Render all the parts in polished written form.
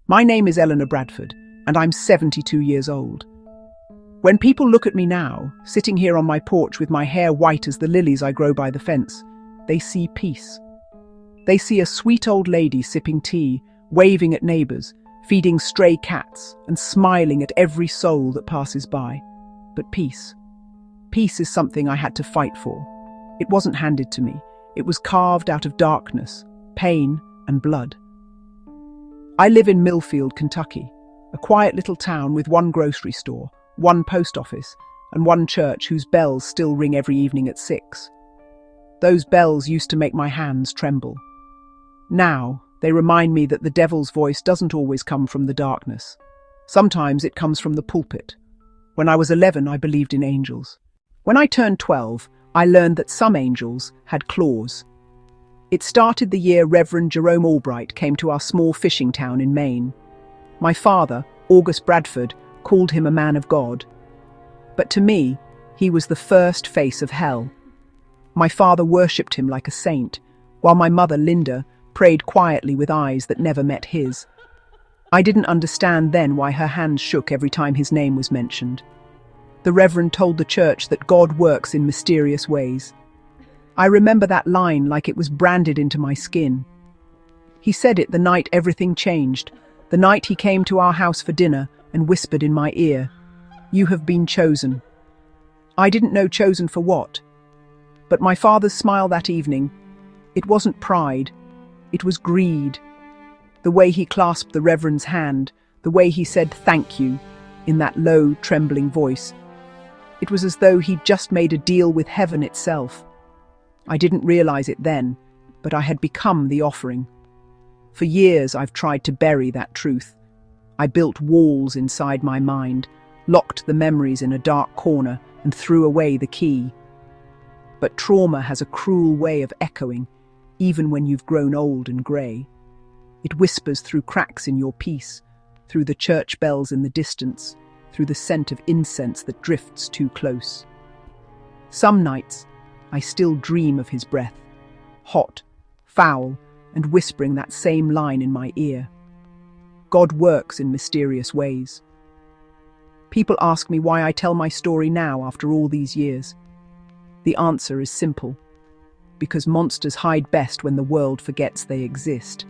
My name is Eleanor Bradford, and I'm 72 years old. When people look at me now, sitting here on my porch with my hair white as the lilies I grow by the fence, they see peace. They see a sweet old lady sipping tea, waving at neighbours, feeding stray cats, and smiling at every soul that passes by. But peace. Peace is something I had to fight for. It wasn't handed to me. It was carved out of darkness, pain, and blood. I live in Millfield, Kentucky, a quiet little town with one grocery store, one post office, and one church whose bells still ring every evening at 6. Those bells used to make my hands tremble. Now, they remind me that the devil's voice doesn't always come from the darkness. Sometimes it comes from the pulpit. When I was 11, I believed in angels. When I turned 12, I learned that some angels had claws. It started the year Reverend Jerome Albright came to our small fishing town in Maine. My father, August Bradford, called him a man of God. But to me, he was the first face of hell. My father worshipped him like a saint, while my mother, Linda, prayed quietly with eyes that never met his. I didn't understand then why her hands shook every time his name was mentioned. The Reverend told the church that God works in mysterious ways. I remember that line like it was branded into my skin. He said it the night everything changed, the night he came to our house for dinner and whispered in my ear, "You have been chosen." I didn't know chosen for what. But my father's smile that evening, it wasn't pride, it was greed. The way he clasped the Reverend's hand, the way he said thank you in that low, trembling voice. It was as though he'd just made a deal with heaven itself. I didn't realize it then, but I had become the offering. For years I've tried to bury that truth. I built walls inside my mind, locked the memories in a dark corner, and threw away the key. But trauma has a cruel way of echoing, even when you've grown old and grey. It whispers through cracks in your peace, through the church bells in the distance, through the scent of incense that drifts too close. Some nights, I still dream of his breath, hot, foul, and whispering that same line in my ear. God works in mysterious ways. People ask me why I tell my story now after all these years. The answer is simple. Because monsters hide best when the world forgets they exist.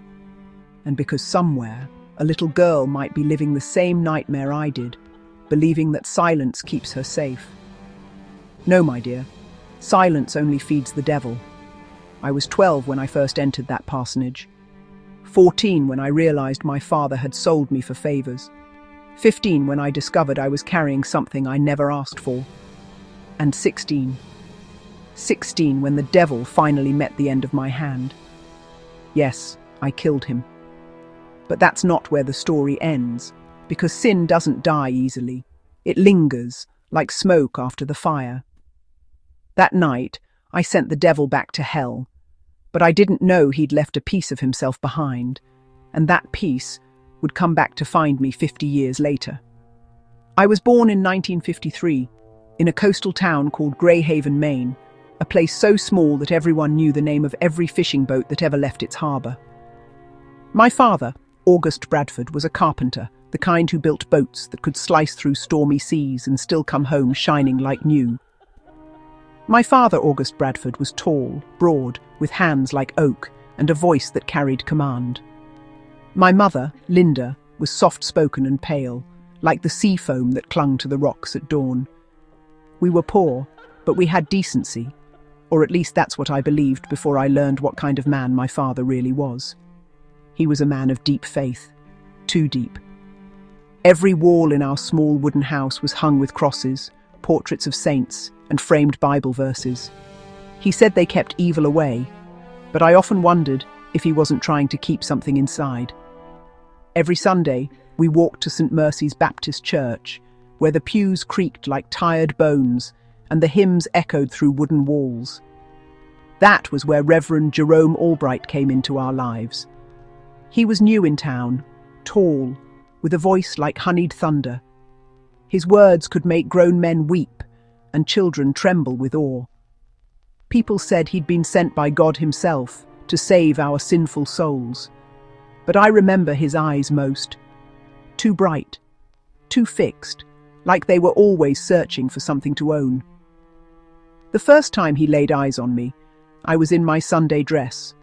And because somewhere, a little girl might be living the same nightmare I did, believing that silence keeps her safe. No, my dear. Silence only feeds the devil. I was 12 when I first entered that parsonage. 14 when I realized my father had sold me for favors. 15 when I discovered I was carrying something I never asked for. And 16 when the devil finally met the end of my hand. Yes, I killed him. But that's not where the story ends, because sin doesn't die easily. It lingers, like smoke after the fire. That night, I sent the devil back to hell, but I didn't know he'd left a piece of himself behind, and that piece would come back to find me 50 years later. I was born in 1953, in a coastal town called Greyhaven, Maine, a place so small that everyone knew the name of every fishing boat that ever left its harbour. My father, August Bradford, was a carpenter, the kind who built boats that could slice through stormy seas and still come home shining like new. My father, August Bradford, was tall, broad, with hands like oak, and a voice that carried command. My mother, Linda, was soft-spoken and pale, like the sea foam that clung to the rocks at dawn. We were poor, but we had decency, or at least that's what I believed before I learned what kind of man my father really was. He was a man of deep faith, too deep. Every wall in our small wooden house was hung with crosses, portraits of saints, and framed Bible verses. He said they kept evil away, but I often wondered if he wasn't trying to keep something inside. Every Sunday, we walked to St. Mercy's Baptist Church, where the pews creaked like tired bones and the hymns echoed through wooden walls. That was where Reverend Jerome Albright came into our lives. He was new in town, tall, with a voice like honeyed thunder. His words could make grown men weep and children tremble with awe. People said he'd been sent by God himself to save our sinful souls. But I remember his eyes most, too bright, too fixed, like they were always searching for something to own. The first time he laid eyes on me, I was in my Sunday dress,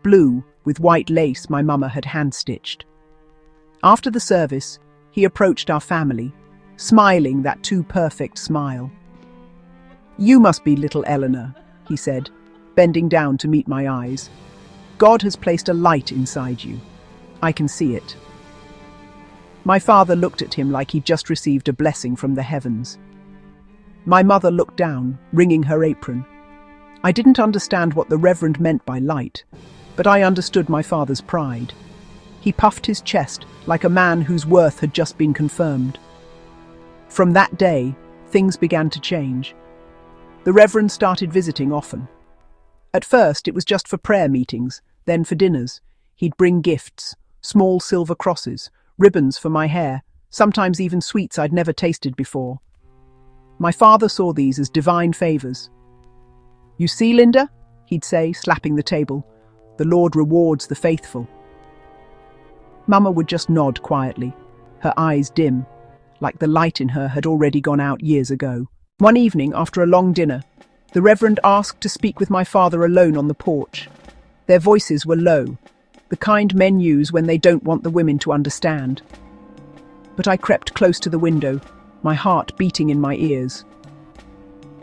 blue with white lace my mama had hand-stitched. After the service, he approached our family, smiling that too perfect smile. "You must be little Eleanor," he said, bending down to meet my eyes. "God has placed a light inside you. I can see it." My father looked at him like he'd just received a blessing from the heavens. My mother looked down, wringing her apron. I didn't understand what the Reverend meant by light, but I understood my father's pride. He puffed his chest like a man whose worth had just been confirmed. From that day, things began to change. The Reverend started visiting often. At first, it was just for prayer meetings, then for dinners. He'd bring gifts, small silver crosses, ribbons for my hair, sometimes even sweets I'd never tasted before. My father saw these as divine favors. "You see, Linda," he'd say, slapping the table, "the Lord rewards the faithful." Mama would just nod quietly, her eyes dim, like the light in her had already gone out years ago. One evening, after a long dinner, the Reverend asked to speak with my father alone on the porch. Their voices were low, the kind men use when they don't want the women to understand. But I crept close to the window, my heart beating in my ears.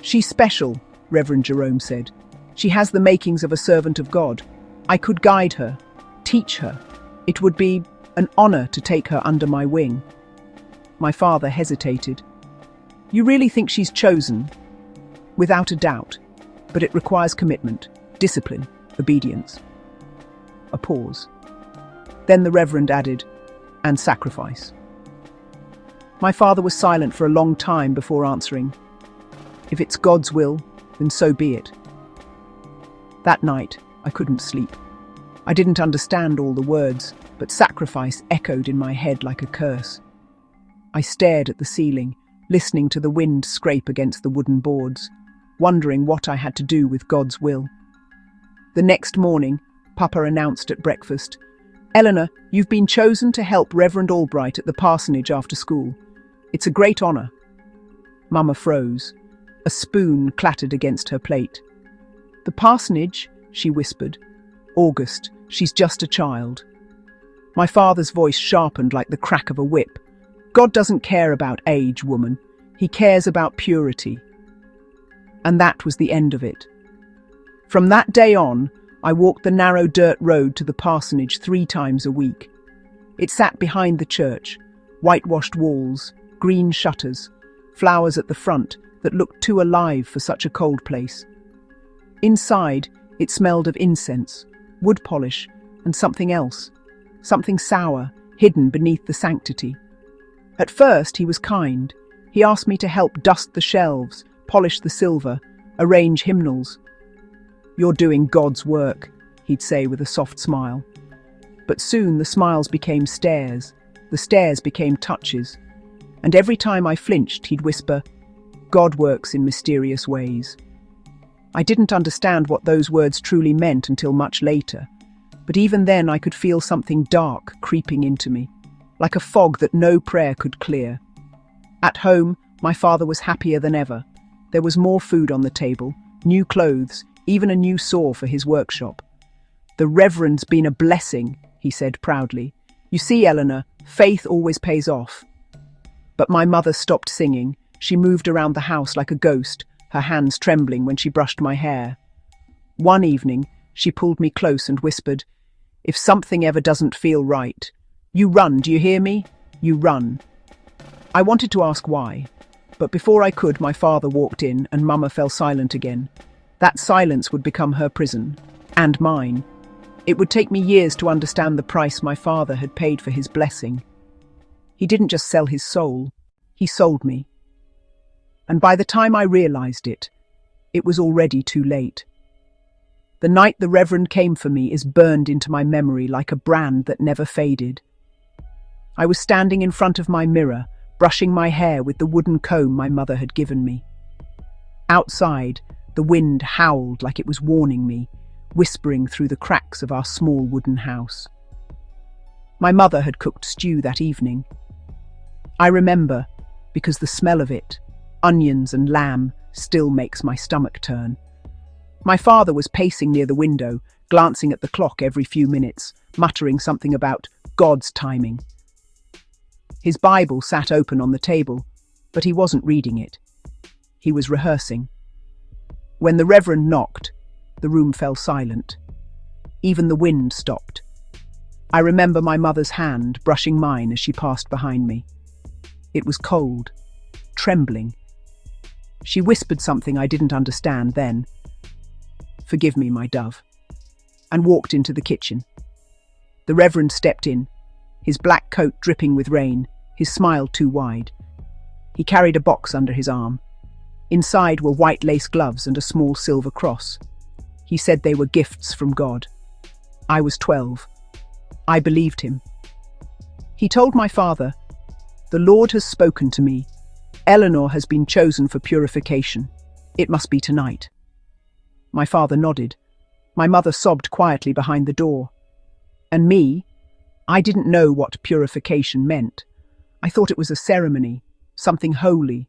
"She's special," Reverend Jerome said. "She has the makings of a servant of God. I could guide her, teach her. It would be an honor to take her under my wing." My father hesitated. "You really think she's chosen?" "Without a doubt, but it requires commitment, discipline, obedience." A pause. Then the Reverend added, "And sacrifice." My father was silent for a long time before answering. "If it's God's will, then so be it." That night, I couldn't sleep. I didn't understand all the words, but sacrifice echoed in my head like a curse. I stared at the ceiling, listening to the wind scrape against the wooden boards, wondering what I had to do with God's will. The next morning, Papa announced at breakfast, "Eleanor, you've been chosen to help Reverend Albright at the parsonage after school. It's a great honor." Mama froze. A spoon clattered against her plate. "The parsonage," she whispered. "August, she's just a child." My father's voice sharpened like the crack of a whip. "God doesn't care about age, woman. He cares about purity." And that was the end of it. From that day on, I walked the narrow dirt road to the parsonage 3 times a week. It sat behind the church, whitewashed walls, green shutters, flowers at the front that looked too alive for such a cold place. Inside, it smelled of incense, wood polish, and something else, something sour, hidden beneath the sanctity. At first, he was kind. He asked me to help dust the shelves, polish the silver, arrange hymnals. "You're doing God's work," he'd say with a soft smile. But soon the smiles became stares, the stares became touches, and every time I flinched, he'd whisper, "God works in mysterious ways." I didn't understand what those words truly meant until much later, but even then I could feel something dark creeping into me, like a fog that no prayer could clear. At home, my father was happier than ever. There was more food on the table, new clothes, even a new saw for his workshop. "The Reverend's been a blessing," he said proudly. "You see, Eleanor, faith always pays off." But my mother stopped singing. She moved around the house like a ghost, her hands trembling when she brushed my hair. One evening, she pulled me close and whispered, "If something ever doesn't feel right, you run, do you hear me? You run." I wanted to ask why, but before I could, my father walked in and Mama fell silent again. That silence would become her prison, and mine. It would take me years to understand the price my father had paid for his blessing. He didn't just sell his soul, he sold me. And by the time I realized it, it was already too late. The night the Reverend came for me is burned into my memory like a brand that never faded. I was standing in front of my mirror, brushing my hair with the wooden comb my mother had given me. Outside, the wind howled like it was warning me, whispering through the cracks of our small wooden house. My mother had cooked stew that evening. I remember, because the smell of it, onions and lamb, still makes my stomach turn. My father was pacing near the window, glancing at the clock every few minutes, muttering something about God's timing. His Bible sat open on the table, but he wasn't reading it. He was rehearsing. When the Reverend knocked, the room fell silent. Even the wind stopped. I remember my mother's hand brushing mine as she passed behind me. It was cold, trembling. She whispered something I didn't understand then. "Forgive me, my dove," and walked into the kitchen. The Reverend stepped in, his black coat dripping with rain, his smile too wide. He carried a box under his arm. Inside were white lace gloves and a small silver cross. He said they were gifts from God. I was 12. I believed him. He told my father, "The Lord has spoken to me. Eleanor has been chosen for purification. It must be tonight." My father nodded. My mother sobbed quietly behind the door. And me? I didn't know what purification meant. I thought it was a ceremony, something holy,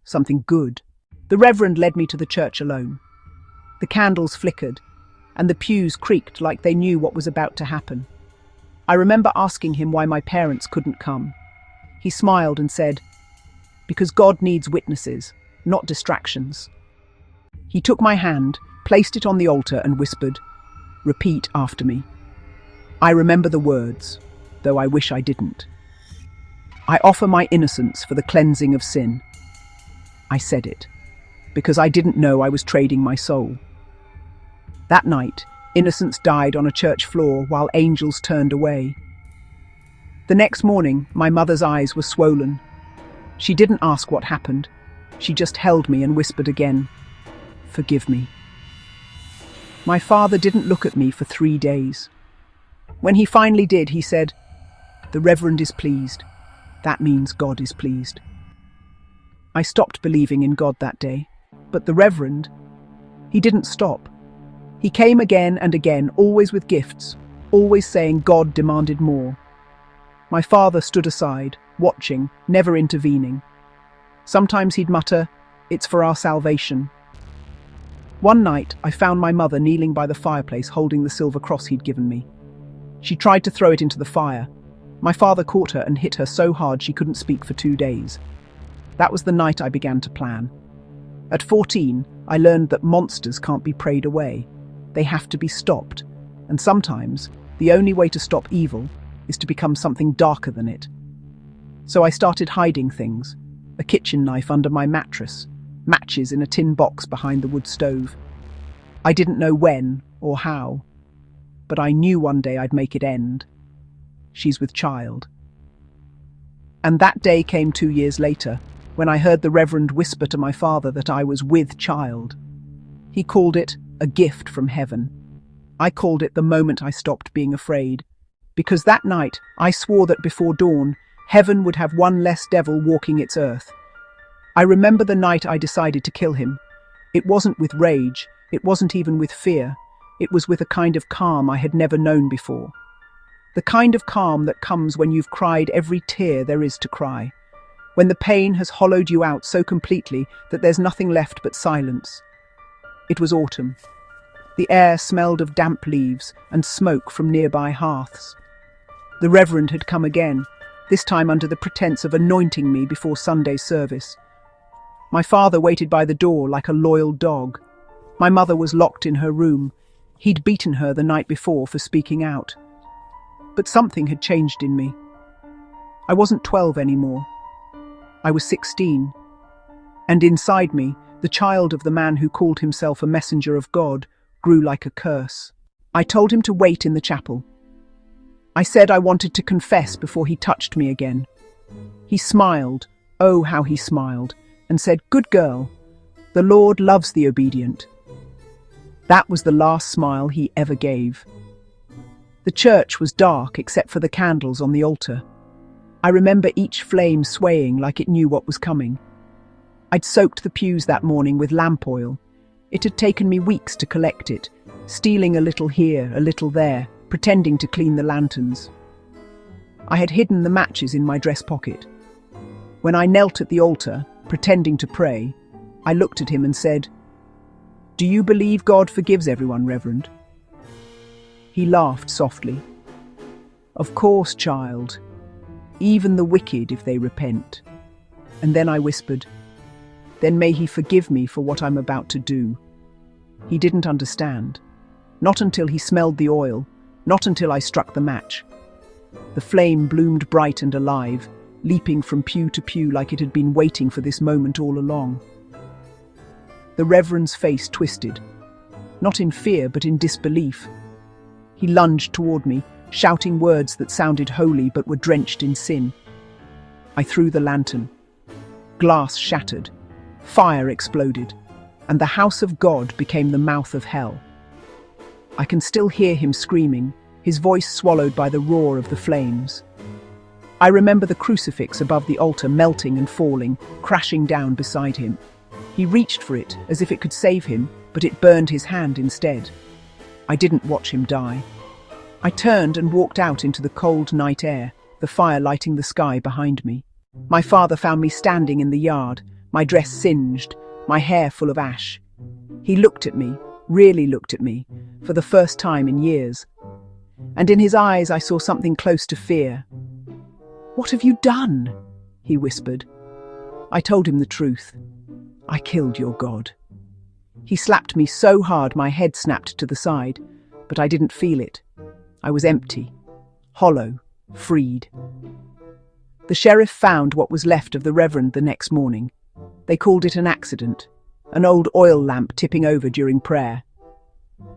something good. The Reverend led me to the church alone. The candles flickered, and the pews creaked like they knew what was about to happen. I remember asking him why my parents couldn't come. He smiled and said, "Because God needs witnesses, not distractions." He took my hand, placed it on the altar and whispered, "Repeat after me." I remember the words, though I wish I didn't. "I offer my innocence for the cleansing of sin." I said it, because I didn't know I was trading my soul. That night, innocence died on a church floor while angels turned away. The next morning, my mother's eyes were swollen. She didn't ask what happened. She just held me and whispered again, "Forgive me." My father didn't look at me for 3 days. When he finally did, he said, "The Reverend is pleased. That means God is pleased." I stopped believing in God that day. But the Reverend, he didn't stop. He came again and again, always with gifts, always saying God demanded more. My father stood aside, watching, never intervening. Sometimes he'd mutter, "It's for our salvation." One night, I found my mother kneeling by the fireplace holding the silver cross he'd given me. She tried to throw it into the fire. My father caught her and hit her so hard she couldn't speak for 2 days. That was the night I began to plan. At 14, I learned that monsters can't be prayed away. They have to be stopped, and sometimes the only way to stop evil is to become something darker than it. So I started hiding things, a kitchen knife under my mattress, matches in a tin box behind the wood stove. I didn't know when or how, but I knew one day I'd make it end. She's with child. And that day came 2 years later, when I heard the Reverend whisper to my father that I was with child. He called it a gift from heaven. I called it the moment I stopped being afraid, because that night I swore that before dawn, heaven would have one less devil walking its earth. I remember the night I decided to kill him. It wasn't with rage, it wasn't even with fear. It was with a kind of calm I had never known before. The kind of calm that comes when you've cried every tear there is to cry, when the pain has hollowed you out so completely that there's nothing left but silence. It was autumn. The air smelled of damp leaves and smoke from nearby hearths. The Reverend had come again, this time under the pretense of anointing me before Sunday service. My father waited by the door like a loyal dog. My mother was locked in her room. He'd beaten her the night before for speaking out. But something had changed in me. I wasn't 12 anymore. I was 16. And inside me, the child of the man who called himself a messenger of God grew like a curse. I told him to wait in the chapel. I said I wanted to confess before he touched me again. He smiled, oh how he smiled, and said, "Good girl, the Lord loves the obedient." That was the last smile he ever gave. The church was dark except for the candles on the altar. I remember each flame swaying like it knew what was coming. I'd soaked the pews that morning with lamp oil. It had taken me weeks to collect it, stealing a little here, a little there, pretending to clean the lanterns. I had hidden the matches in my dress pocket. When I knelt at the altar, pretending to pray, I looked at him and said, "Do you believe God forgives everyone, Reverend?" He laughed softly. "Of course, child. Even the wicked if they repent." And then I whispered, "Then may he forgive me for what I'm about to do." He didn't understand. Not until he smelled the oil, not until I struck the match. The flame bloomed bright and alive, leaping from pew to pew like it had been waiting for this moment all along. The Reverend's face twisted, not in fear but in disbelief. He lunged toward me, shouting words that sounded holy but were drenched in sin. I threw the lantern. Glass shattered, fire exploded, and the house of God became the mouth of hell. I can still hear him screaming, his voice swallowed by the roar of the flames. I remember the crucifix above the altar melting and falling, crashing down beside him. He reached for it as if it could save him, but it burned his hand instead. I didn't watch him die. I turned and walked out into the cold night air, the fire lighting the sky behind me. My father found me standing in the yard, my dress singed, my hair full of ash. He looked at me, really looked at me, for the first time in years. And in his eyes I saw something close to fear. "What have you done?" he whispered. I told him the truth. "I killed your God." He slapped me so hard my head snapped to the side, but I didn't feel it. I was empty, hollow, freed. The sheriff found what was left of the Reverend the next morning. They called it an accident, an old oil lamp tipping over during prayer.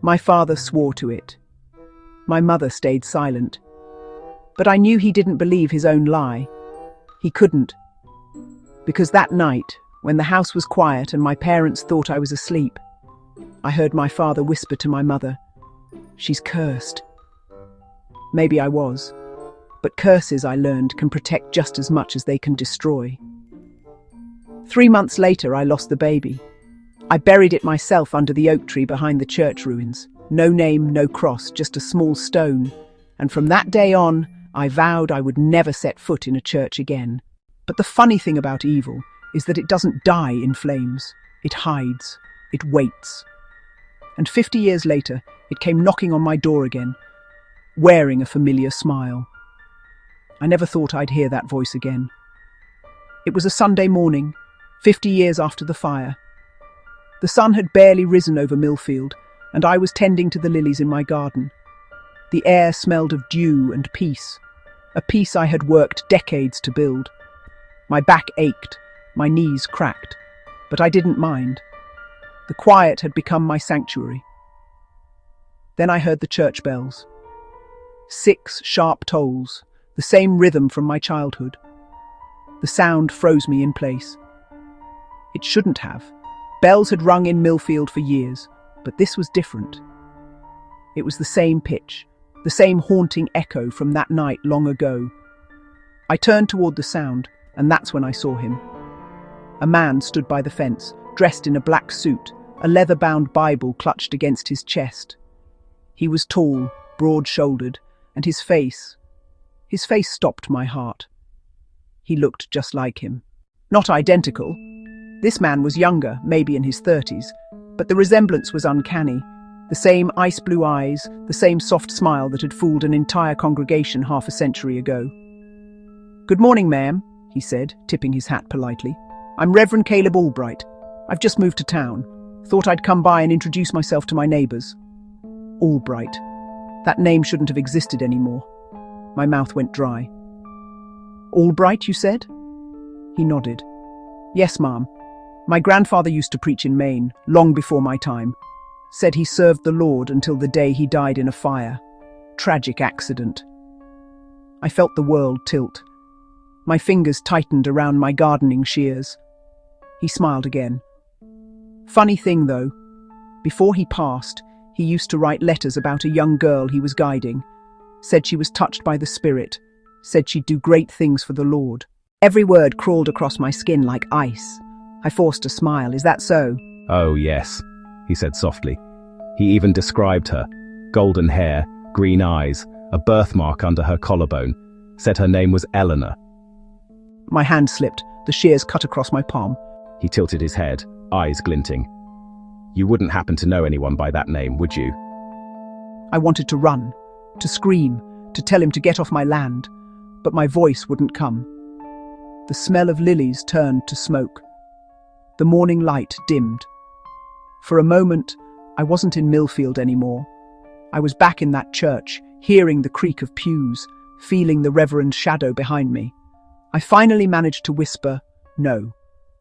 My father swore to it. My mother stayed silent. But I knew he didn't believe his own lie. He couldn't. Because that night, when the house was quiet and my parents thought I was asleep, I heard my father whisper to my mother, "She's cursed." Maybe I was. But curses, I learned, can protect just as much as they can destroy. 3 months later, I lost the baby. I buried it myself under the oak tree behind the church ruins. No name, no cross, just a small stone. And from that day on, I vowed I would never set foot in a church again. But the funny thing about evil is that it doesn't die in flames. It hides. It waits. And 50 years later, it came knocking on my door again, wearing a familiar smile. I never thought I'd hear that voice again. It was a Sunday morning, 50 years after the fire. The sun had barely risen over Millfield, and I was tending to the lilies in my garden. The air smelled of dew and peace, a peace I had worked decades to build. My back ached, my knees cracked, but I didn't mind. The quiet had become my sanctuary. Then I heard the church bells. 6 sharp tolls, the same rhythm from my childhood. The sound froze me in place. It shouldn't have. Bells had rung in Millfield for years, but this was different. It was the same pitch, the same haunting echo from that night long ago. I turned toward the sound, and that's when I saw him. A man stood by the fence, dressed in a black suit, a leather-bound Bible clutched against his chest. He was tall, broad-shouldered, and his face stopped my heart. He looked just like him. Not identical. This man was younger, maybe in his 30s, but the resemblance was uncanny. The same ice-blue eyes, the same soft smile that had fooled an entire congregation half a century ago. "Good morning, ma'am," he said, tipping his hat politely. "I'm Reverend Caleb Albright. I've just moved to town. Thought I'd come by and introduce myself to my neighbours." Albright. That name shouldn't have existed anymore. My mouth went dry. "Albright, you said?" He nodded. "Yes, ma'am. My grandfather used to preach in Maine, long before my time. Said he served the Lord until the day he died in a fire. Tragic accident." I felt the world tilt. My fingers tightened around my gardening shears. He smiled again. Funny thing, though. Before he passed, he used to write letters about a young girl he was guiding. Said she was touched by the Spirit. Said she'd do great things for the Lord. Every word crawled across my skin like ice. I forced a smile. "Is that so?" "Oh, yes," he said softly. He even described her. Golden hair, green eyes, a birthmark under her collarbone. Said her name was Eleanor. My hand slipped. the shears cut across my palm. He tilted his head, eyes glinting. You wouldn't happen to know anyone by that name, would you? I wanted to run, to scream, to tell him to get off my land, but my voice wouldn't come. The smell of lilies turned to smoke. The morning light dimmed. For a moment, I wasn't in Millfield anymore. I was back in that church, hearing the creak of pews, feeling the reverend's shadow behind me. I finally managed to whisper, "No,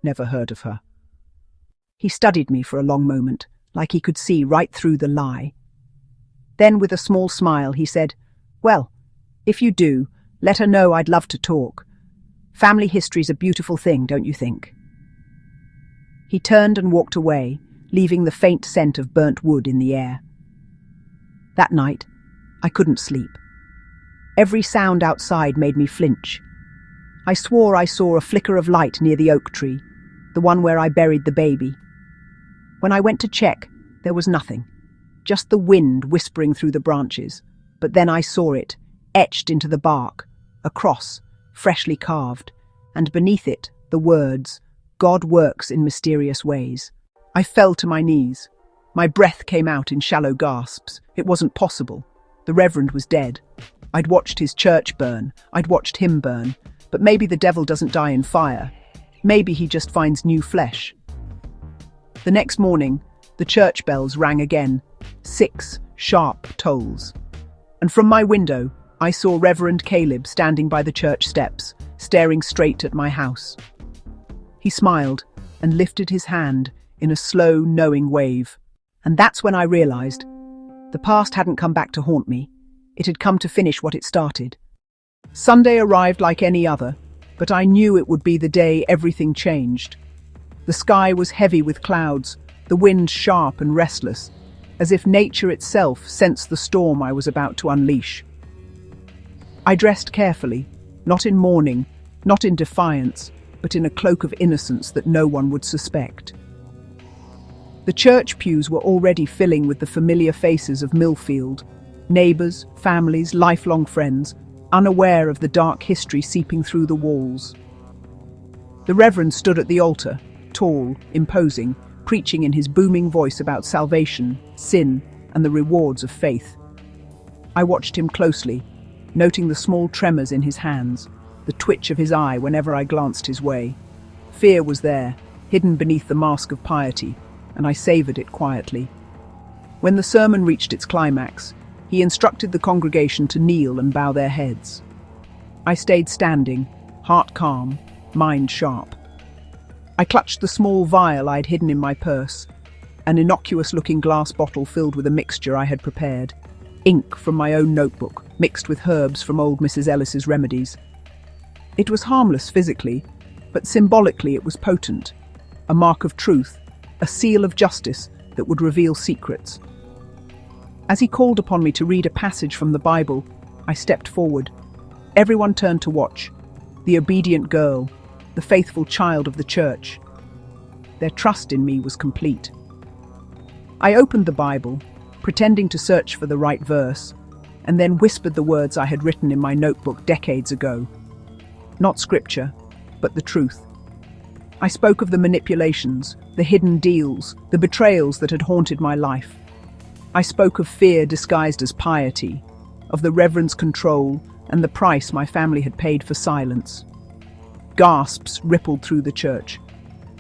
never heard of her." He studied me for a long moment, like he could see right through the lie. Then, with a small smile, he said, "Well, if you do, let her know I'd love to talk. Family history's a beautiful thing, don't you think?" He turned and walked away, leaving the faint scent of burnt wood in the air. That night, I couldn't sleep. Every sound outside made me flinch. I swore I saw a flicker of light near the oak tree, the one where I buried the baby. When I went to check, there was nothing, just the wind whispering through the branches. But then I saw it, etched into the bark, a cross, freshly carved, and beneath it, the words, "God works in mysterious ways." I fell to my knees. My breath came out in shallow gasps. It wasn't possible. The Reverend was dead. I'd watched his church burn. I'd watched him burn. But maybe the devil doesn't die in fire. Maybe he just finds new flesh. The next morning, the church bells rang again, 6 sharp tolls. And from my window, I saw Reverend Caleb standing by the church steps, staring straight at my house. He smiled and lifted his hand in a slow, knowing wave. And that's when I realized the past hadn't come back to haunt me. It had come to finish what it started. Sunday arrived like any other, but I knew it would be the day everything changed. The sky was heavy with clouds, the wind sharp and restless, as if nature itself sensed the storm I was about to unleash. I dressed carefully, not in mourning, not in defiance, but in a cloak of innocence that no one would suspect. The church pews were already filling with the familiar faces of Millfield, neighbours, families, lifelong friends, unaware of the dark history seeping through the walls. The Reverend stood at the altar, tall, imposing, preaching in his booming voice about salvation, sin, and the rewards of faith. I watched him closely, noting the small tremors in his hands, the twitch of his eye whenever I glanced his way. Fear was there, hidden beneath the mask of piety, and I savoured it quietly. When the sermon reached its climax, he instructed the congregation to kneel and bow their heads. I stayed standing, heart calm, mind sharp. I clutched the small vial I'd hidden in my purse, an innocuous-looking glass bottle filled with a mixture I had prepared, ink from my own notebook, mixed with herbs from old Mrs. Ellis's remedies. It was harmless physically, but symbolically it was potent, a mark of truth, a seal of justice that would reveal secrets. As he called upon me to read a passage from the Bible, I stepped forward. Everyone turned to watch. The obedient girl, the faithful child of the church. Their trust in me was complete. I opened the Bible, pretending to search for the right verse, and then whispered the words I had written in my notebook decades ago. Not scripture, but the truth. I spoke of the manipulations, the hidden deals, the betrayals that had haunted my life. I spoke of fear disguised as piety, of the Reverend's control and the price my family had paid for silence. Gasps rippled through the church.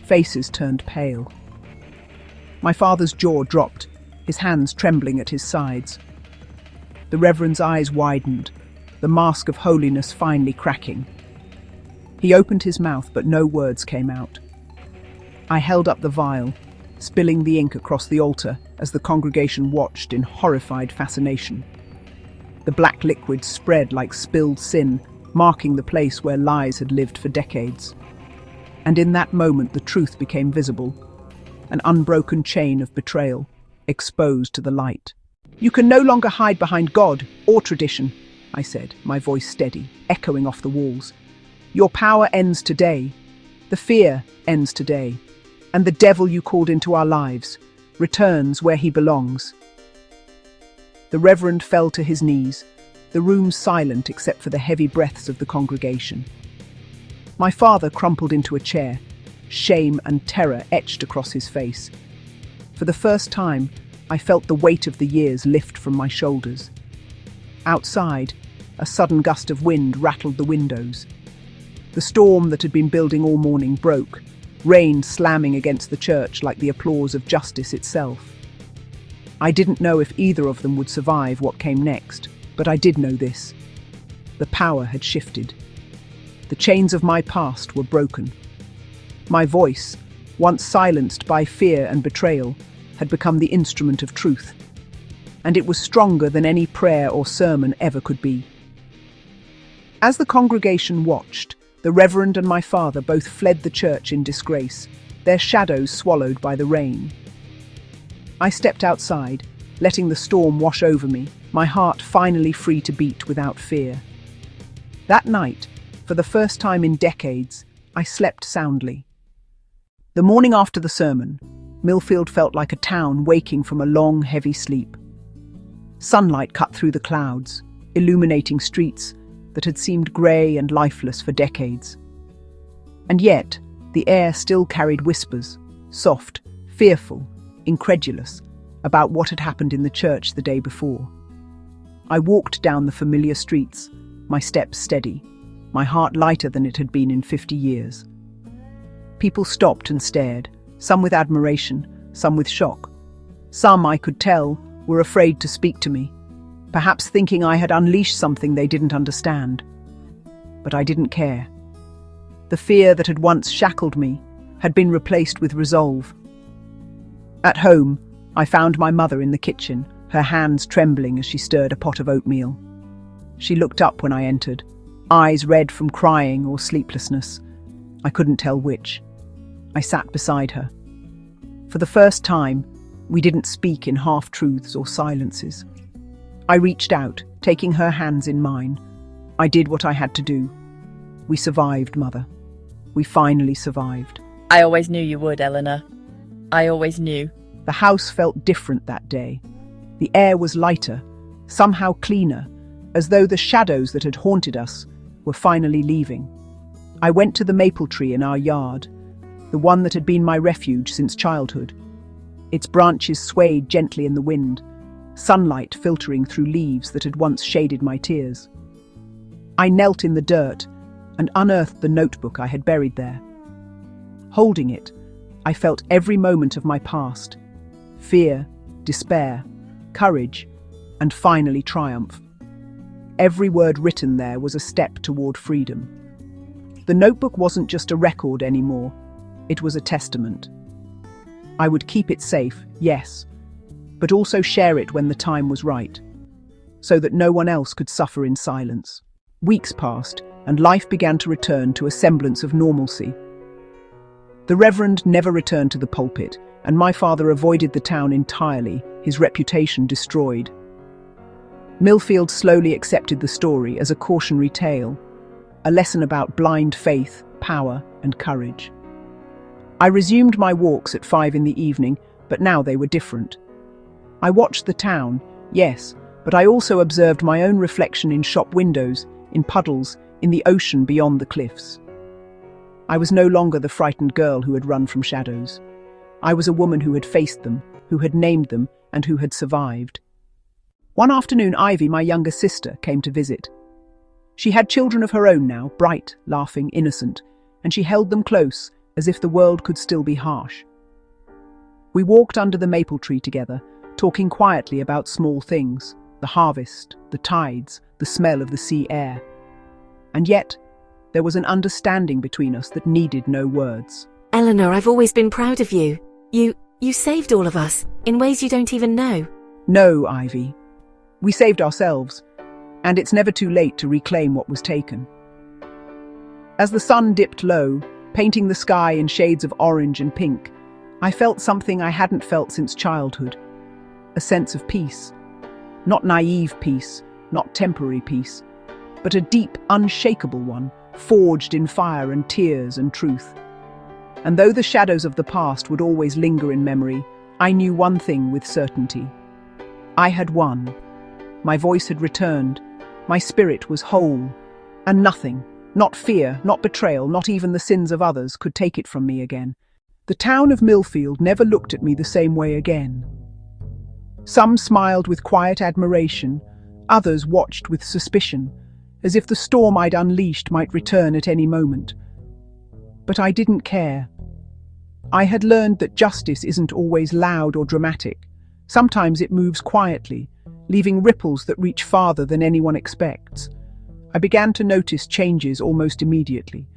Faces turned pale. My father's jaw dropped, his hands trembling at his sides. The Reverend's eyes widened, the mask of holiness finally cracking. He opened his mouth, but no words came out. I held up the vial, spilling the ink across the altar as the congregation watched in horrified fascination. The black liquid spread like spilled sin, marking the place where lies had lived for decades. And in that moment the truth became visible, an unbroken chain of betrayal, exposed to the light. "You can no longer hide behind God or tradition," I said, my voice steady, echoing off the walls. "Your power ends today. The fear ends today. And the devil you called into our lives returns where he belongs." The Reverend fell to his knees, the room silent except for the heavy breaths of the congregation. My father crumpled into a chair, shame and terror etched across his face. For the first time, I felt the weight of the years lift from my shoulders. Outside, a sudden gust of wind rattled the windows. The storm that had been building all morning broke, rain slamming against the church like the applause of justice itself. I didn't know if either of them would survive what came next, but I did know this. The power had shifted. The chains of my past were broken. My voice, once silenced by fear and betrayal, had become the instrument of truth. And it was stronger than any prayer or sermon ever could be. As the congregation watched, the Reverend and my father both fled the church in disgrace, their shadows swallowed by the rain. I stepped outside, letting the storm wash over me, my heart finally free to beat without fear. That night, for the first time in decades, I slept soundly. The morning after the sermon, Millfield felt like a town waking from a long, heavy sleep. Sunlight cut through the clouds, illuminating streets that had seemed grey and lifeless for decades. And yet, the air still carried whispers, soft, fearful, incredulous, about what had happened in the church the day before. I walked down the familiar streets, my steps steady, my heart lighter than it had been in 50 years. People stopped and stared, some with admiration, some with shock. Some, I could tell, were afraid to speak to me, perhaps thinking I had unleashed something they didn't understand. But I didn't care. The fear that had once shackled me had been replaced with resolve. At home, I found my mother in the kitchen, her hands trembling as she stirred a pot of oatmeal. She looked up when I entered, eyes red from crying or sleeplessness. I couldn't tell which. I sat beside her. For the first time, we didn't speak in half-truths or silences. I reached out, taking her hands in mine. I did what I had to do. We survived, Mother. We finally survived. I always knew you would, Eleanor. I always knew. The house felt different that day. The air was lighter, somehow cleaner, as though the shadows that had haunted us were finally leaving. I went to the maple tree in our yard, the one that had been my refuge since childhood. Its branches swayed gently in the wind, sunlight filtering through leaves that had once shaded my tears. I knelt in the dirt and unearthed the notebook I had buried there. Holding it, I felt every moment of my past: fear, despair, courage, and finally triumph. Every word written there was a step toward freedom. The notebook wasn't just a record anymore, it was a testament. I would keep it safe, yes, but also share it when the time was right, so that no one else could suffer in silence. Weeks passed, and life began to return to a semblance of normalcy. The Reverend never returned to the pulpit, and my father avoided the town entirely, his reputation destroyed. Millfield slowly accepted the story as a cautionary tale, a lesson about blind faith, power, and courage. I resumed my walks at 5 in the evening, but now they were different. I watched the town, yes, but I also observed my own reflection in shop windows, in puddles, in the ocean beyond the cliffs. I was no longer the frightened girl who had run from shadows. I was a woman who had faced them, who had named them, and who had survived. One afternoon, Ivy, my younger sister, came to visit. She had children of her own now, bright, laughing, innocent, and she held them close, as if the world could still be harsh. We walked under the maple tree together, talking quietly about small things, the harvest, the tides, the smell of the sea air. And yet, there was an understanding between us that needed no words. Eleanor, I've always been proud of you. You saved all of us, in ways you don't even know. No, Ivy. We saved ourselves, and it's never too late to reclaim what was taken. As the sun dipped low, painting the sky in shades of orange and pink, I felt something I hadn't felt since childhood. A sense of peace. Not naive peace, not temporary peace, but a deep, unshakable one, forged in fire and tears and truth. And though the shadows of the past would always linger in memory, I knew one thing with certainty. I had won. My voice had returned. My spirit was whole. And nothing, Not fear, not betrayal, not even the sins of others could take it from me again. The town of Millfield never looked at me the same way again. Some smiled with quiet admiration, others watched with suspicion, as if the storm I'd unleashed might return at any moment. But I didn't care. I had learned that justice isn't always loud or dramatic. Sometimes it moves quietly, leaving ripples that reach farther than anyone expects. I began to notice changes almost immediately.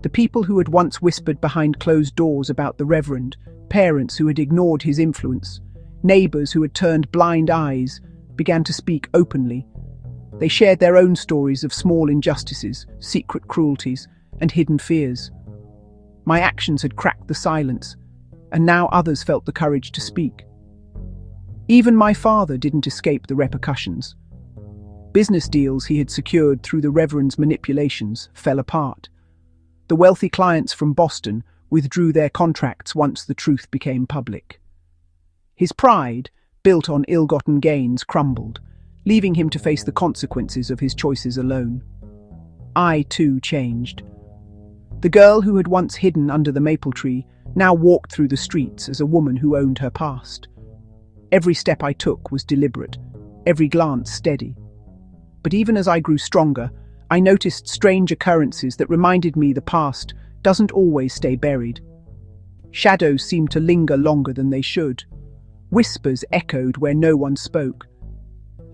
The people who had once whispered behind closed doors about the Reverend, parents who had ignored his influence, neighbours who had turned blind eyes, began to speak openly. They shared their own stories of small injustices, secret cruelties, and hidden fears. My actions had cracked the silence, and now others felt the courage to speak. Even my father didn't escape the repercussions. Business deals he had secured through the Reverend's manipulations fell apart. The wealthy clients from Boston withdrew their contracts once the truth became public. His pride, built on ill-gotten gains, crumbled, leaving him to face the consequences of his choices alone. I, too, changed. The girl who had once hidden under the maple tree now walked through the streets as a woman who owned her past. Every step I took was deliberate, every glance steady. But even as I grew stronger, I noticed strange occurrences that reminded me the past doesn't always stay buried. Shadows seemed to linger longer than they should. Whispers echoed where no one spoke.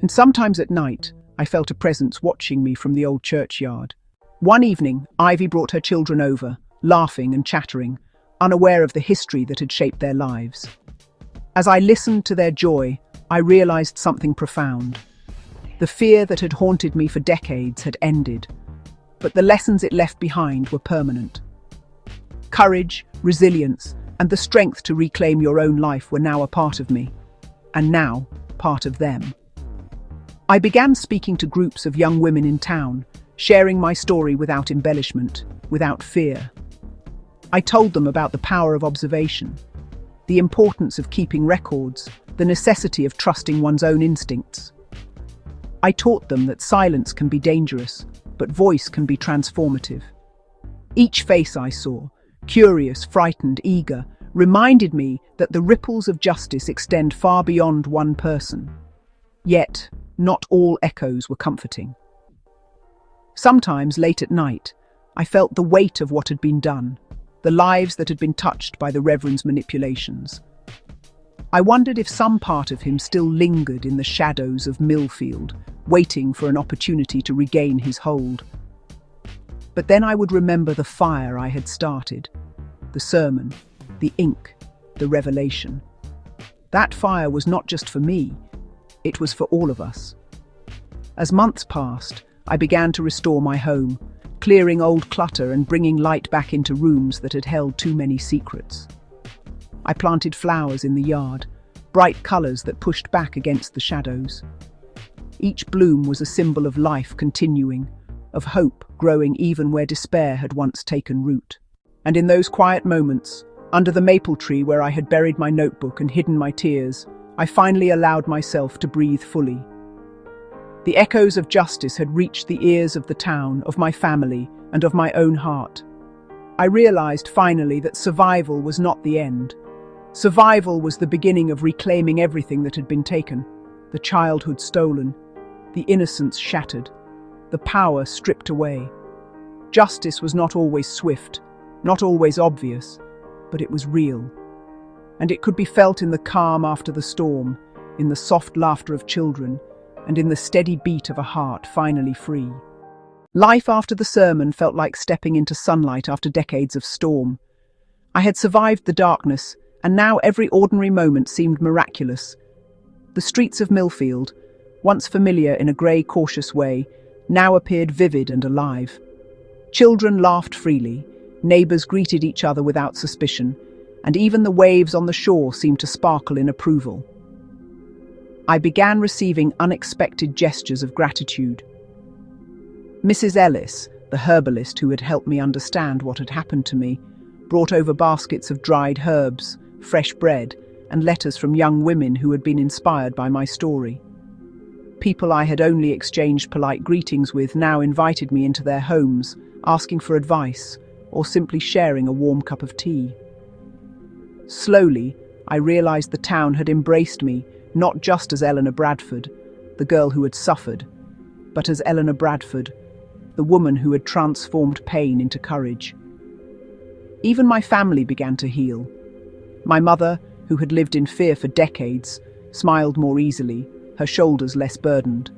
And sometimes at night, I felt a presence watching me from the old churchyard. One evening, Ivy brought her children over, laughing and chattering, unaware of the history that had shaped their lives. As I listened to their joy, I realized something profound. The fear that had haunted me for decades had ended, but the lessons it left behind were permanent. Courage, resilience, and the strength to reclaim your own life were now a part of me, and now part of them. I began speaking to groups of young women in town, sharing my story without embellishment, without fear. I told them about the power of observation, the importance of keeping records, the necessity of trusting one's own instincts. I taught them that silence can be dangerous, but voice can be transformative. Each face I saw, curious, frightened, eager, reminded me that the ripples of justice extend far beyond one person. Yet, not all echoes were comforting. Sometimes, late at night, I felt the weight of what had been done, the lives that had been touched by the Reverend's manipulations. I wondered if some part of him still lingered in the shadows of Millfield, waiting for an opportunity to regain his hold. But then I would remember the fire I had started, the sermon, the ink, the revelation. That fire was not just for me, it was for all of us. As months passed, I began to restore my home, clearing old clutter and bringing light back into rooms that had held too many secrets. I planted flowers in the yard, bright colours that pushed back against the shadows. Each bloom was a symbol of life continuing, of hope growing even where despair had once taken root. And in those quiet moments, under the maple tree where I had buried my notebook and hidden my tears, I finally allowed myself to breathe fully. The echoes of justice had reached the ears of the town, of my family, and of my own heart. I realized finally that survival was not the end. Survival was the beginning of reclaiming everything that had been taken, the childhood stolen, the innocence shattered, the power stripped away. Justice was not always swift, not always obvious, but it was real. And it could be felt in the calm after the storm, in the soft laughter of children, and in the steady beat of a heart finally free. Life after the sermon felt like stepping into sunlight after decades of storm. I had survived the darkness, and now every ordinary moment seemed miraculous. The streets of Millfield, once familiar in a grey, cautious way, now appeared vivid and alive. Children laughed freely, neighbours greeted each other without suspicion, and even the waves on the shore seemed to sparkle in approval. I began receiving unexpected gestures of gratitude. Mrs. Ellis, the herbalist who had helped me understand what had happened to me, brought over baskets of dried herbs, fresh bread, and letters from young women who had been inspired by my story. People I had only exchanged polite greetings with now invited me into their homes, asking for advice, or simply sharing a warm cup of tea. Slowly, I realized the town had embraced me, not just as Eleanor Bradford, the girl who had suffered, but as Eleanor Bradford, the woman who had transformed pain into courage. Even my family began to heal. My mother, who had lived in fear for decades, smiled more easily, her shoulders less burdened.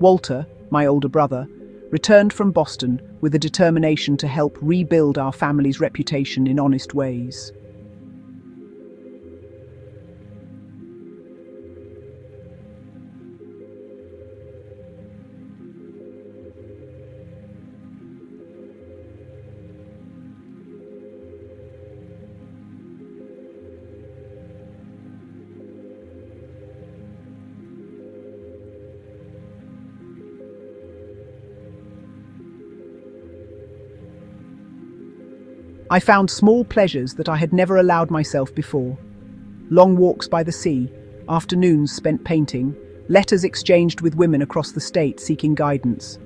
Walter, my older brother, returned from Boston with a determination to help rebuild our family's reputation in honest ways. I found small pleasures that I had never allowed myself before. Long walks by the sea, afternoons spent painting, letters exchanged with women across the state seeking guidance.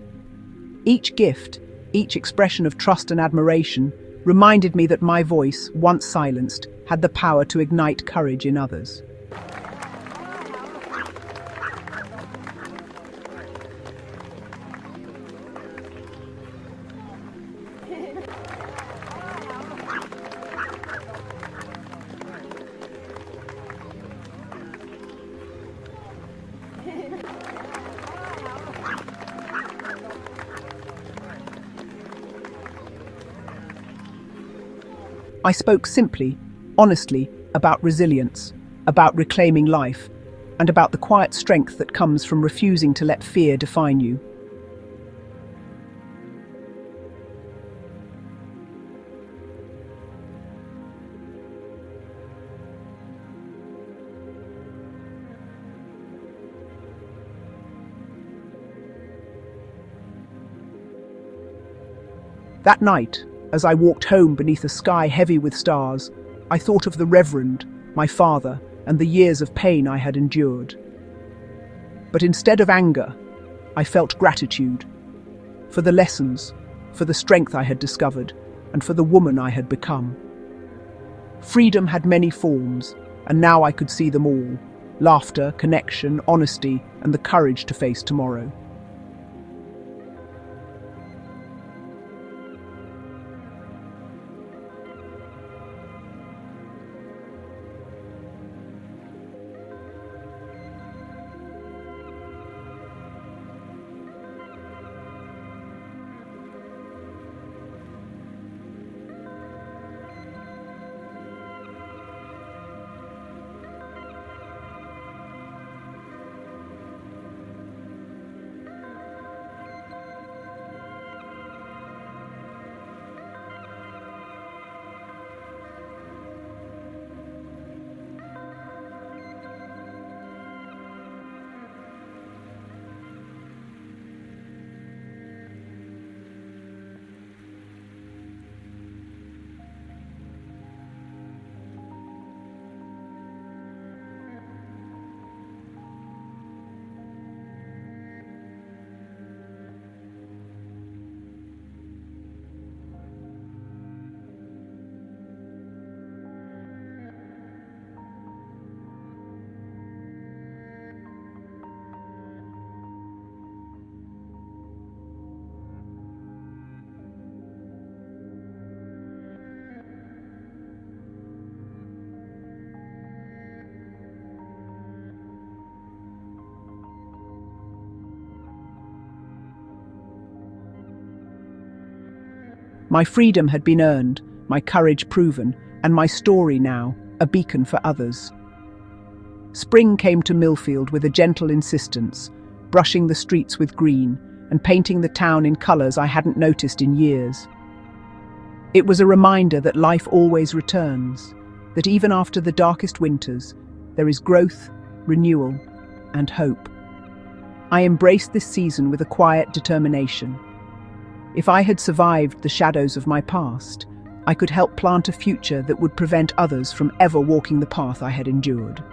Each gift, each expression of trust and admiration, reminded me that my voice, once silenced, had the power to ignite courage in others. I spoke simply, honestly, about resilience, about reclaiming life, and about the quiet strength that comes from refusing to let fear define you. That night, as I walked home beneath a sky heavy with stars, I thought of the Reverend, my father, and the years of pain I had endured. But instead of anger, I felt gratitude for the lessons, for the strength I had discovered, and for the woman I had become. Freedom had many forms, and now I could see them all: laughter, connection, honesty, and the courage to face tomorrow. My freedom had been earned, my courage proven, and my story now a beacon for others. Spring came to Millfield with a gentle insistence, brushing the streets with green and painting the town in colours I hadn't noticed in years. It was a reminder that life always returns, that even after the darkest winters, there is growth, renewal, and hope. I embraced this season with a quiet determination. If I had survived the shadows of my past, I could help plant a future that would prevent others from ever walking the path I had endured.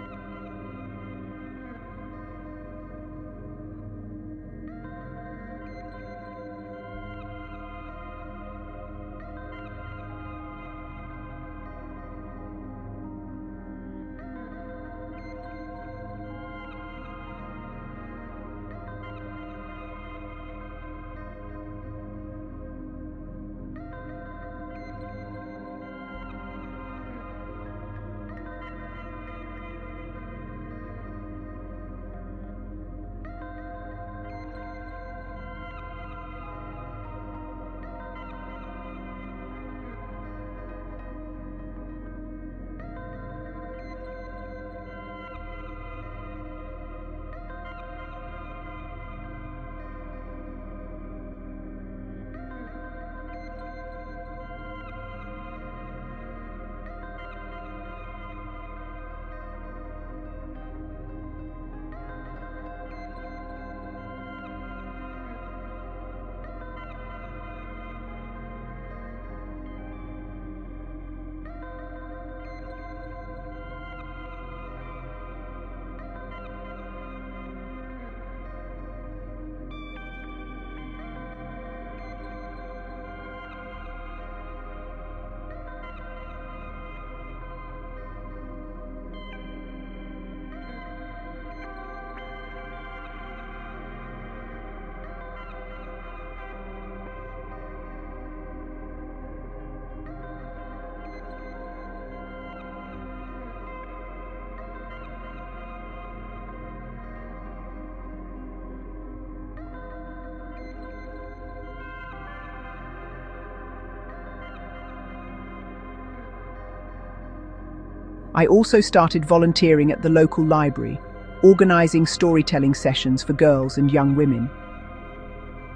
I also started volunteering at the local library, organizing storytelling sessions for girls and young women.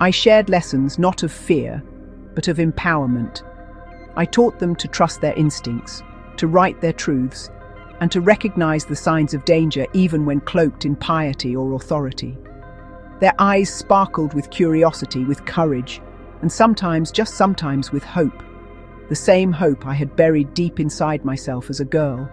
I shared lessons not of fear, but of empowerment. I taught them to trust their instincts, to write their truths, and to recognize the signs of danger even when cloaked in piety or authority. Their eyes sparkled with curiosity, with courage, and sometimes, just sometimes, with hope. The same hope I had buried deep inside myself as a girl.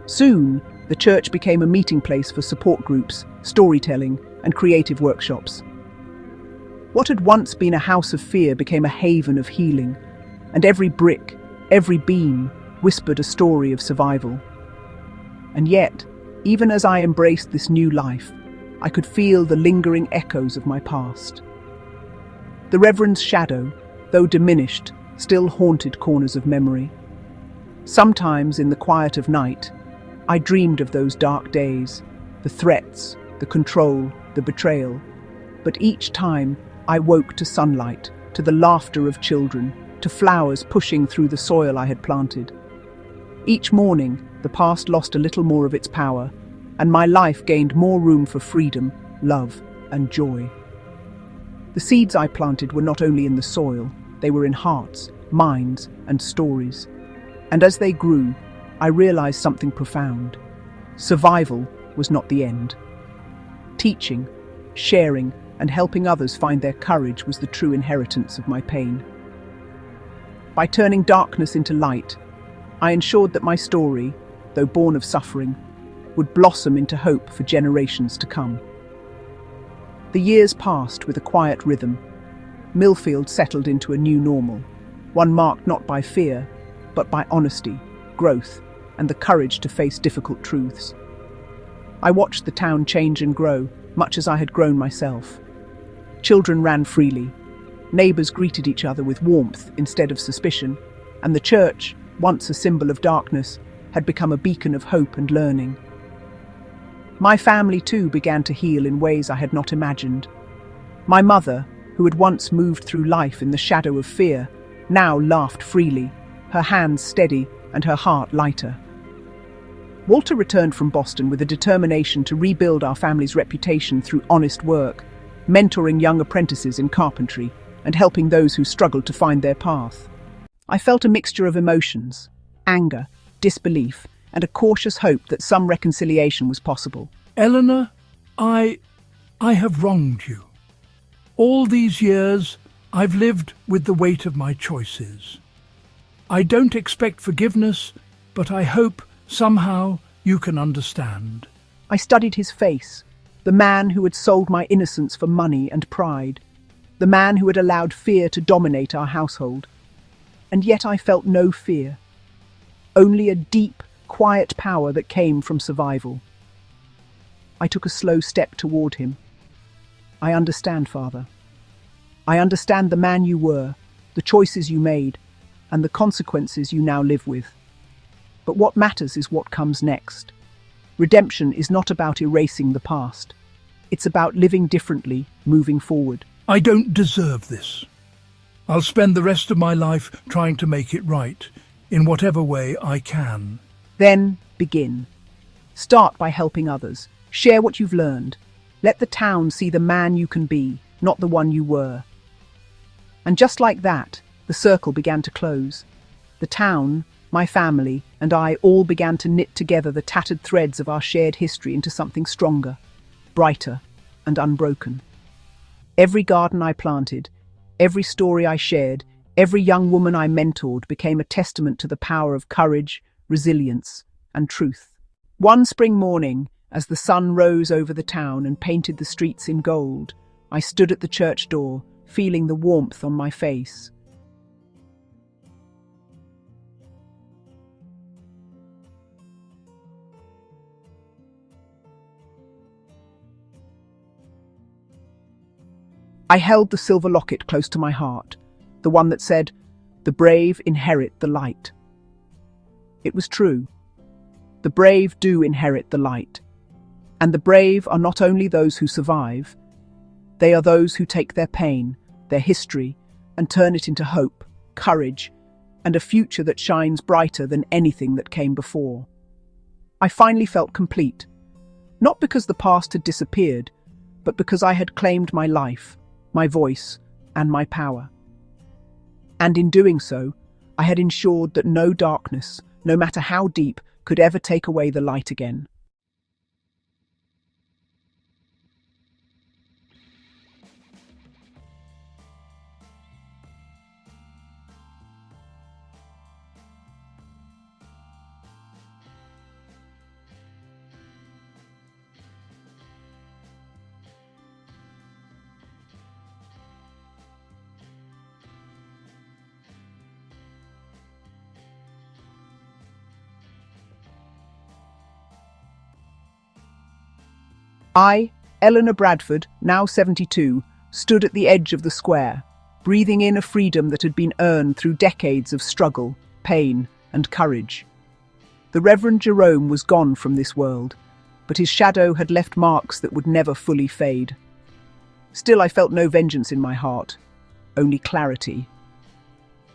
Soon, the church became a meeting place for support groups, storytelling, and creative workshops. What had once been a house of fear became a haven of healing, and every brick, every beam, whispered a story of survival. And yet, even as I embraced this new life, I could feel the lingering echoes of my past. The Reverend's shadow, though diminished, still haunted corners of memory. Sometimes, in the quiet of night, I dreamed of those dark days, the threats, the control, the betrayal. But each time, I woke to sunlight, to the laughter of children, to flowers pushing through the soil I had planted. Each morning, the past lost a little more of its power, and my life gained more room for freedom, love, and joy. The seeds I planted were not only in the soil, they were in hearts, minds, and stories. And as they grew, I realized something profound. Survival was not the end. Teaching, sharing, and helping others find their courage was the true inheritance of my pain. By turning darkness into light, I ensured that my story, though born of suffering, would blossom into hope for generations to come. The years passed with a quiet rhythm. Millfield settled into a new normal, one marked not by fear, but by honesty, growth, and the courage to face difficult truths. I watched the town change and grow, much as I had grown myself. Children ran freely, neighbours greeted each other with warmth instead of suspicion, and the church, once a symbol of darkness, had become a beacon of hope and learning. My family too began to heal in ways I had not imagined. My mother, who had once moved through life in the shadow of fear, now laughed freely, her hands steady and her heart lighter. Walter returned from Boston with a determination to rebuild our family's reputation through honest work, mentoring young apprentices in carpentry and helping those who struggled to find their path. I felt a mixture of emotions, anger, disbelief, and a cautious hope that some reconciliation was possible. Eleanor, I have wronged you. All these years, I've lived with the weight of my choices. I don't expect forgiveness, but I hope somehow you can understand. I studied his face, the man who had sold my innocence for money and pride, the man who had allowed fear to dominate our household. And yet I felt no fear, only a deep, quiet power that came from survival. I took a slow step toward him. I understand, Father. I understand the man you were, the choices you made, and the consequences you now live with. But what matters is what comes next. Redemption is not about erasing the past. It's about living differently, moving forward. I don't deserve this. I'll spend the rest of my life trying to make it right, in whatever way I can. Then begin. Start by helping others. Share what you've learned. Let the town see the man you can be, not the one you were. And just like that, the circle began to close. The town, my family, and I all began to knit together the tattered threads of our shared history into something stronger, brighter, and unbroken. Every garden I planted, every story I shared, every young woman I mentored became a testament to the power of courage, resilience, and truth. One spring morning, as the sun rose over the town and painted the streets in gold, I stood at the church door, feeling the warmth on my face. I held the silver locket close to my heart, the one that said, "The brave inherit the light." It was true. The brave do inherit the light. And the brave are not only those who survive, they are those who take their pain, their history, and turn it into hope, courage, and a future that shines brighter than anything that came before. I finally felt complete, not because the past had disappeared, but because I had claimed my life, my voice, and my power. And in doing so, I had ensured that no darkness, no matter how deep, could ever take away the light again. I, Eleanor Bradford, now 72, stood at the edge of the square, breathing in a freedom that had been earned through decades of struggle, pain, and courage. The Reverend Jerome was gone from this world, but his shadow had left marks that would never fully fade. Still, I felt no vengeance in my heart, only clarity.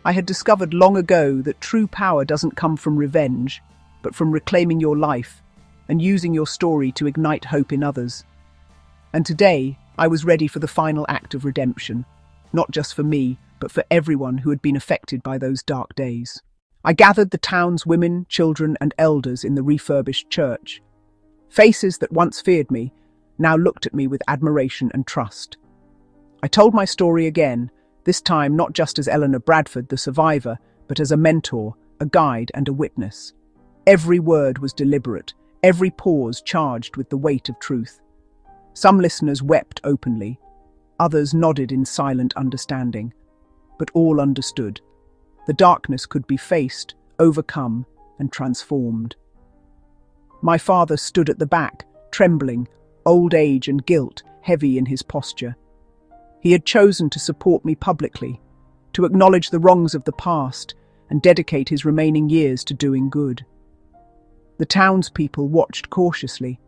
I had discovered long ago that true power doesn't come from revenge, but from reclaiming your life and using your story to ignite hope in others. And today, I was ready for the final act of redemption, not just for me, but for everyone who had been affected by those dark days. I gathered the town's women, children, and elders in the refurbished church. Faces that once feared me now looked at me with admiration and trust. I told my story again, this time not just as Eleanor Bradford, the survivor, but as a mentor, a guide, and a witness. Every word was deliberate, every pause charged with the weight of truth. Some listeners wept openly, others nodded in silent understanding, but all understood. The darkness could be faced, overcome, and transformed. My father stood at the back, trembling, old age and guilt heavy in his posture. He had chosen to support me publicly, to acknowledge the wrongs of the past and dedicate his remaining years to doing good. The townspeople watched cautiously,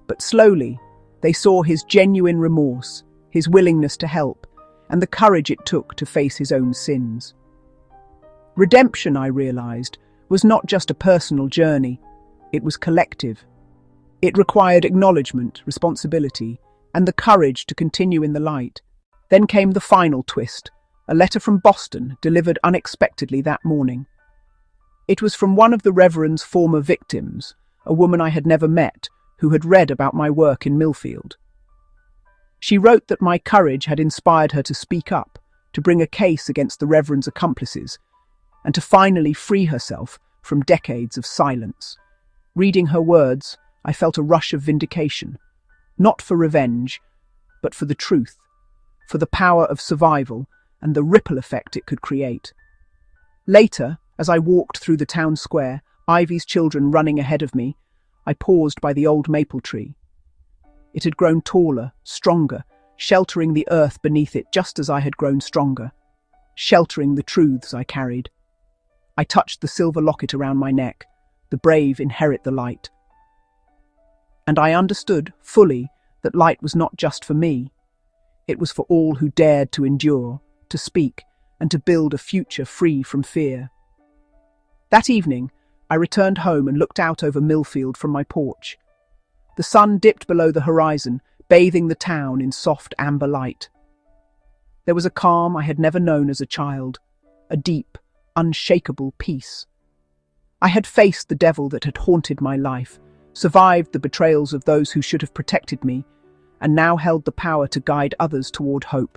but slowly they saw his genuine remorse, his willingness to help, and the courage it took to face his own sins. Redemption, I realized, was not just a personal journey, it was collective. It required acknowledgement, responsibility, and the courage to continue in the light. Then came the final twist, a letter from Boston delivered unexpectedly that morning. It was from one of the Reverend's former victims, a woman I had never met, who had read about my work in Millfield. She wrote that my courage had inspired her to speak up, to bring a case against the Reverend's accomplices, and to finally free herself from decades of silence. Reading her words, I felt a rush of vindication, not for revenge, but for the truth, for the power of survival and the ripple effect it could create. Later, as I walked through the town square, Ivy's children running ahead of me, I paused by the old maple tree. It had grown taller, stronger, sheltering the earth beneath it just as I had grown stronger, sheltering the truths I carried. I touched the silver locket around my neck. The brave inherit the light. And I understood fully that light was not just for me. It was for all who dared to endure, to speak, and to build a future free from fear. That evening, I I returned home and looked out over Millfield from my porch. The sun dipped below the horizon, bathing the town in soft amber light. There was a calm I had never known as a child, a deep, unshakable peace. I had faced the devil that had haunted my life, survived the betrayals of those who should have protected me, and now held the power to guide others toward hope.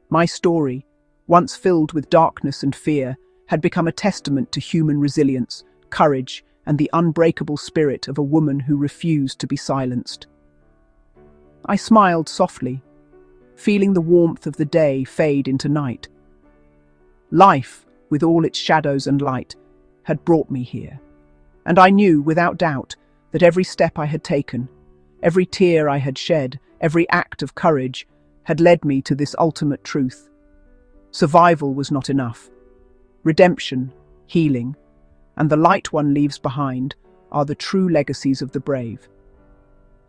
My story, once filled with darkness and fear, had become a testament to human resilience, courage, and the unbreakable spirit of a woman who refused to be silenced. I smiled softly, feeling the warmth of the day fade into night. Life, with all its shadows and light, had brought me here, and I knew, without doubt, that every step I had taken, every tear I had shed, every act of courage, had led me to this ultimate truth. Survival was not enough. Redemption, healing, and the light one leaves behind are the true legacies of the brave.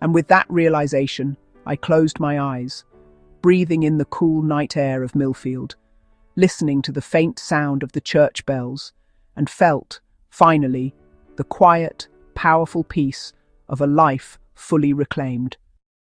And with that realization, I closed my eyes, breathing in the cool night air of Millfield, listening to the faint sound of the church bells, and felt, finally, the quiet, powerful peace of a life fully reclaimed.